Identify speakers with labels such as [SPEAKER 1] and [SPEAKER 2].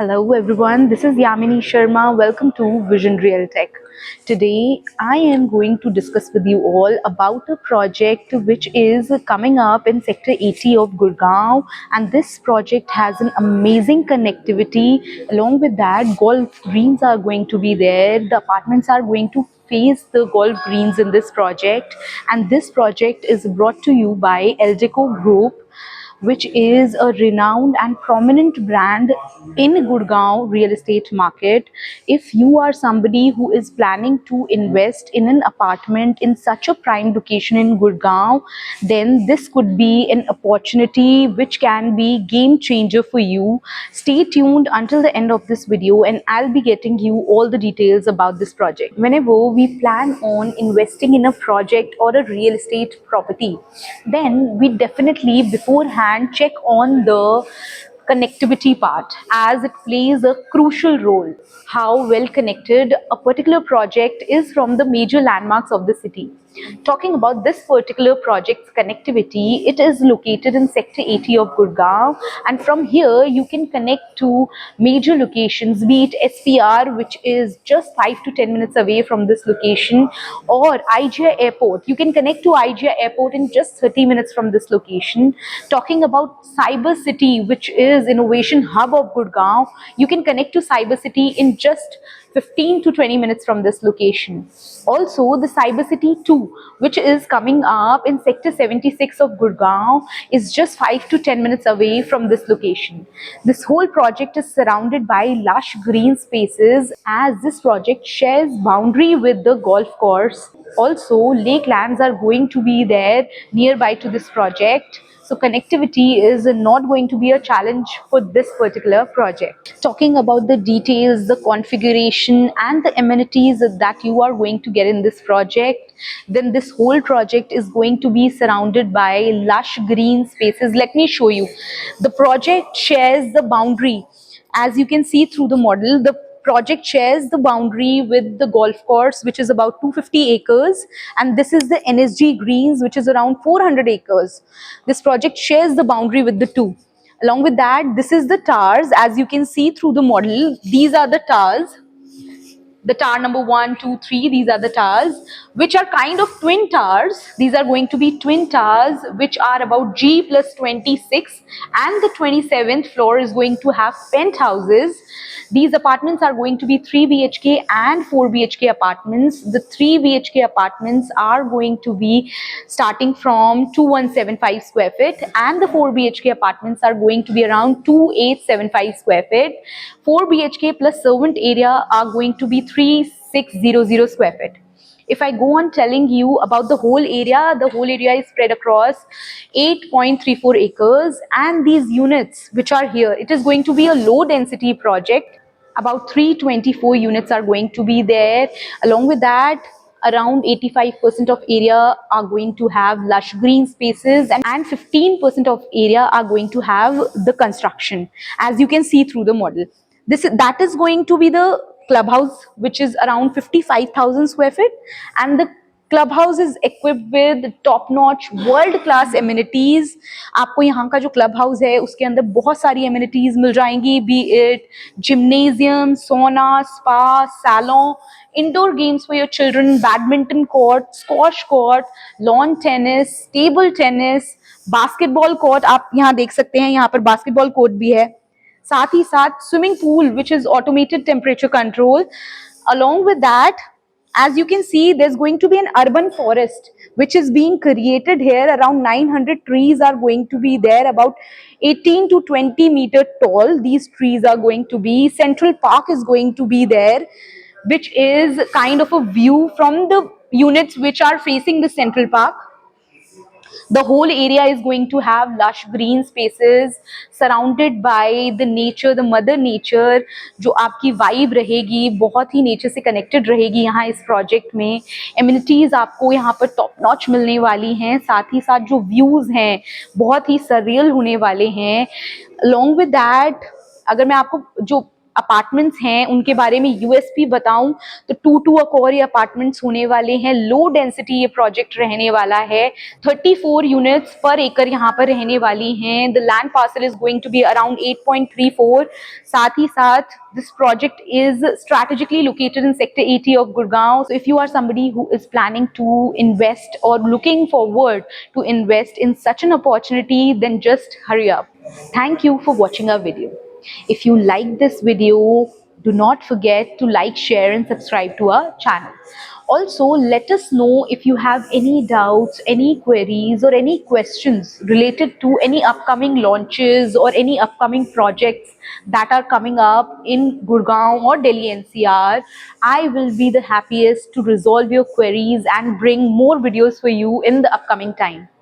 [SPEAKER 1] Hello everyone, this is Yamini Sharma. Welcome to Vision Real Tech. Today I am going to discuss with you all about a project which is coming up in Sector 80 of Gurgaon, and this project has an amazing connectivity. Along with that, golf greens are going to be there. The apartments are going to face the golf greens in this project, and this project is brought to you by Eldeco Group, which is a renowned and prominent brand in Gurgaon real estate market. If you are somebody who is planning to invest in an apartment in such a prime location in Gurgaon, then this could be an opportunity which can be game changer for you. Stay tuned until the end of this video and I'll be getting you all the details about this project. Whenever we plan on investing in a project or a real estate property, then we definitely beforehand check on the connectivity part, as it plays a crucial role. How well connected a particular project is from the major landmarks of the city. Talking about this particular project's connectivity, it is located in Sector 80 of Gurgaon, and from here you can connect to major locations, be it SPR, which is just 5 to 10 minutes away from this location, or IGI Airport. You can connect to IGI Airport in just 30 minutes from this location. Talking about Cyber City, which is innovation hub of Gurgaon, you can connect to Cyber City in just 15 to 20 minutes from this location. Also, the Cyber City 2, which is coming up in Sector 76 of Gurgaon, is just 5 to 10 minutes away from this location. This whole project is surrounded by lush green spaces, as this project shares boundary with the golf course. Also, lake lands are going to be there nearby to this project. So connectivity is not going to be a challenge for this particular project. Talking about the details, the configuration and the amenities that you are going to get in this project, then this whole project is going to be surrounded by lush green spaces. Let me show you. The project shares the boundary. As you can see through the model, the project shares the boundary with the golf course, which is about 250 acres, and this is the NSG Greens, which is around 400 acres. This project shares the boundary with the two. Along with that, this is the towers. As you can see through the model, these are the towers. The tower number 1, 2, 3, these are the towers, which are kind of twin towers. These are going to be twin towers, which are about G plus 26, and the 27th floor is going to have penthouses. These apartments are going to be 3 BHK and 4 BHK apartments. The 3 BHK apartments are going to be starting from 2175 square feet, and the 4 BHK apartments are going to be around 2875 square feet. 4 BHK plus servant area are going to be 3600 square feet. If I go on telling you about the whole area is spread across 8.34 acres, and these units which are here, it is going to be a low density project. About 324 units are going to be there. Along with that, around 85% of area are going to have lush green spaces, and 15% of area are going to have the construction, as you can see through the model. That is going to be the clubhouse, which is around 55,000 square feet, and the club house is equipped with top notch world class amenities. आपको यहाँ का जो club house है उसके अंदर बहुत सारी amenities मिल जाएंगी, be it gymnasium, sauna, spa, salon, indoor games for your children, badminton court, squash court, lawn tennis, table tennis, basketball court आप यहाँ देख सकते हैं. यहाँ पर बास्केटबॉल कोर्ट भी है. साथ ही साथ swimming pool which is automated temperature control. Along with that, as you can see, there's going to be an urban forest which is being created here. Around 900 trees are going to be there, about 18 to 20 meter tall. These trees are going to be. Central Park is going to be there, which is kind of a view from the units which are facing the Central Park. The whole area is going to have lush green spaces surrounded by the nature, the mother nature. जो आपकी vibe रहेगी बहुत ही nature से connected रहेगी यहाँ इस project में. Amenities आपको यहाँ पर टॉप नॉच मिलने वाली हैं. साथ ही साथ जो व्यूज हैं बहुत ही सरियल होने वाले हैं. Along with that, अगर मैं आपको जो अपार्टमेंट्स हैं उनके बारे में यूएसपी बताऊं तो 2 अकोर ये अपार्टमेंट्स होने वाले हैं। लो डेंसिटी ये प्रोजेक्ट रहने वाला है। 34 यूनिट्स पर एकड़ यहाँ पर रहने वाली हैं। The land parcel is going to be around 8.34। साथ ही साथ this project is strategically located in sector 80 of Gurgaon. So if you are somebody who is planning to invest or looking forward to invest in such an opportunity, then just hurry up. Thank you for watching our video. If you like this video, do not forget to like, share and subscribe to our channel. Also, let us know if you have any doubts, any queries or any questions related to any upcoming launches or any upcoming projects that are coming up in Gurgaon or Delhi NCR. I will be the happiest to resolve your queries and bring more videos for you in the upcoming time.